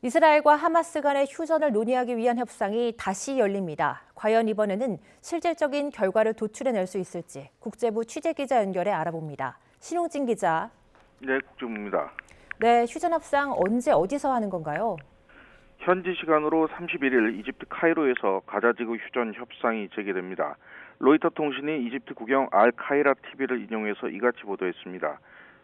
이스라엘과 하마스 간의 휴전을 논의하기 위한 협상이 다시 열립니다. 과연 이번에는 실질적인 결과를 도출해낼 수 있을지 국제부 취재기자 연결해 알아봅니다. 신용진 기자. 네, 국제부입니다. 네, 휴전 협상 언제 어디서 하는 건가요? 현지 시간으로 31일 이집트 카이로에서 가자지구 휴전 협상이 재개됩니다. 로이터 통신이 이집트 국영 알카이라 TV를 인용해서 이같이 보도했습니다.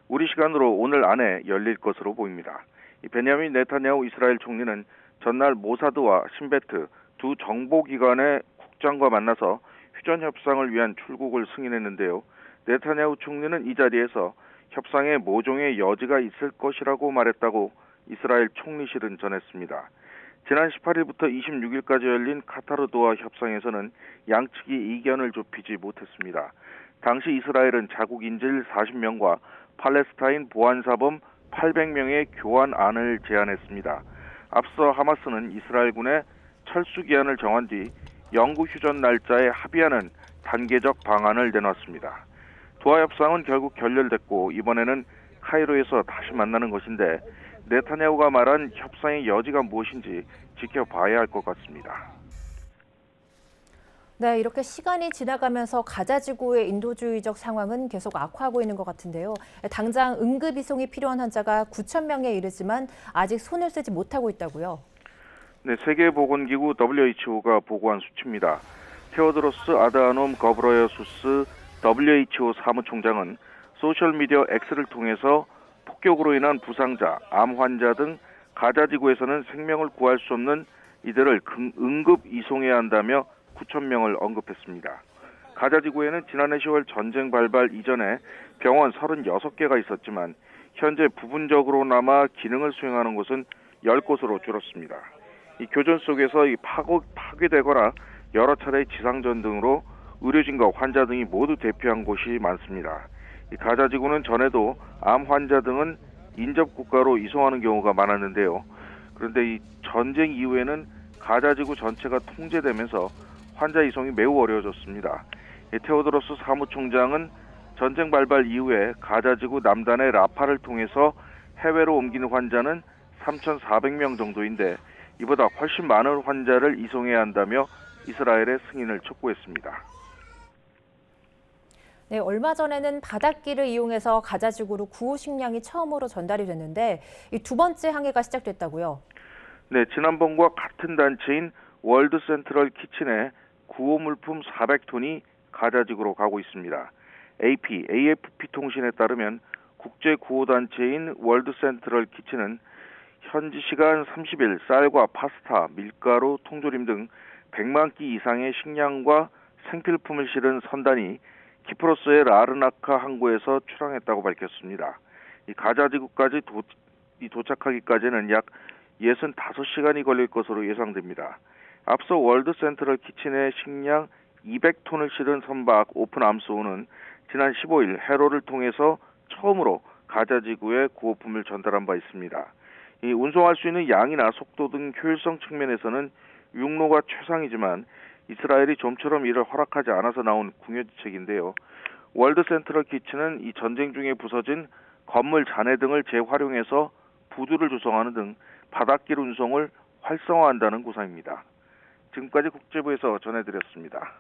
우리 시간으로 오늘 안에 열릴 것으로 보입니다. 베냐민 네타냐후 이스라엘 총리는 전날 모사드와 신베트 두 정보기관의 국장과 만나서 휴전 협상을 위한 출국을 승인했는데요. 네타냐후 총리는 이 자리에서 협상에 모종의 여지가 있을 것이라고 말했다고 이스라엘 총리실은 전했습니다. 지난 18일부터 26일까지 열린 카타르 도하 협상에서는 양측이 이견을 좁히지 못했습니다. 당시 이스라엘은 자국 인질 40명과 팔레스타인 보안사범 800명의 교환안을 제안했습니다. 앞서 하마스는 이스라엘군의 철수 기한을 정한 뒤 영구 휴전 날짜에 합의하는 단계적 방안을 내놨습니다. 도하 협상은 결국 결렬됐고 이번에는 카이로에서 다시 만나는 것인데 네타냐후가 말한 협상의 여지가 무엇인지 지켜봐야 할 것 같습니다. 네, 이렇게 시간이 지나가면서 가자지구의 인도주의적 상황은 계속 악화하고 있는 것 같은데요. 당장 응급 이송이 필요한 환자가 9천 명에 이르지만 아직 손을 쓰지 못하고 있다고요. 네, 세계보건기구 WHO가 보고한 수치입니다. 테오드로스 아드하놈 거브러여수스 WHO 사무총장은 소셜미디어 X를 통해서 폭격으로 인한 부상자, 암 환자 등 가자지구에서는 생명을 구할 수 없는 이들을 응급 이송해야 한다며 9천 명을 언급했습니다. 가자지구에는 지난해 10월 전쟁 발발 이전에 병원 36개가 있었지만 현재 부분적으로나마 기능을 수행하는 곳은 10곳으로 줄었습니다. 이 교전 속에서 파괴되거나 여러 차례 지상전 등으로 의료진과 환자 등이 모두 대피한 곳이 많습니다. 이 가자지구는 전에도 암 환자 등은 인접 국가로 이송하는 경우가 많았는데요. 그런데 이 전쟁 이후에는 가자지구 전체가 통제되면서 환자 이송이 매우 어려워졌습니다. 테오드로스 사무총장은 전쟁 발발 이후에 가자지구 남단의 라파를 통해서 해외로 옮기는 환자는 3,400명 정도인데 이보다 훨씬 많은 환자를 이송해야 한다며 이스라엘의 승인을 촉구했습니다. 네, 얼마 전에는 바닷길을 이용해서 가자지구로 구호 식량이 처음으로 전달이 됐는데 이 두 번째 항해가 시작됐다고요? 네, 지난번과 같은 단체인 월드 센트럴 키친에 구호 물품 400톤이 가자지구로 가고 있습니다. AFP 통신에 따르면 국제 구호 단체인 월드 센트럴 키친은 현지 시간 30일 쌀과 파스타, 밀가루, 통조림 등 100만 끼 이상의 식량과 생필품을 실은 선단이 키프로스의 라르나카 항구에서 출항했다고 밝혔습니다. 이 가자지구까지 도착하기까지는 약 65시간이 걸릴 것으로 예상됩니다. 앞서 월드 센트럴 키친의 식량 200톤을 실은 선박 오픈 암소호는 지난 15일 해로를 통해서 처음으로 가자지구에 구호품을 전달한 바 있습니다. 이 운송할 수 있는 양이나 속도 등 효율성 측면에서는 육로가 최상이지만 이스라엘이 좀처럼 이를 허락하지 않아서 나온 궁여지책인데요. 월드 센트럴 키친은 이 전쟁 중에 부서진 건물 잔해 등을 재활용해서 부두를 조성하는 등 바닷길 운송을 활성화한다는 구상입니다. 지금까지 국제부에서 전해드렸습니다.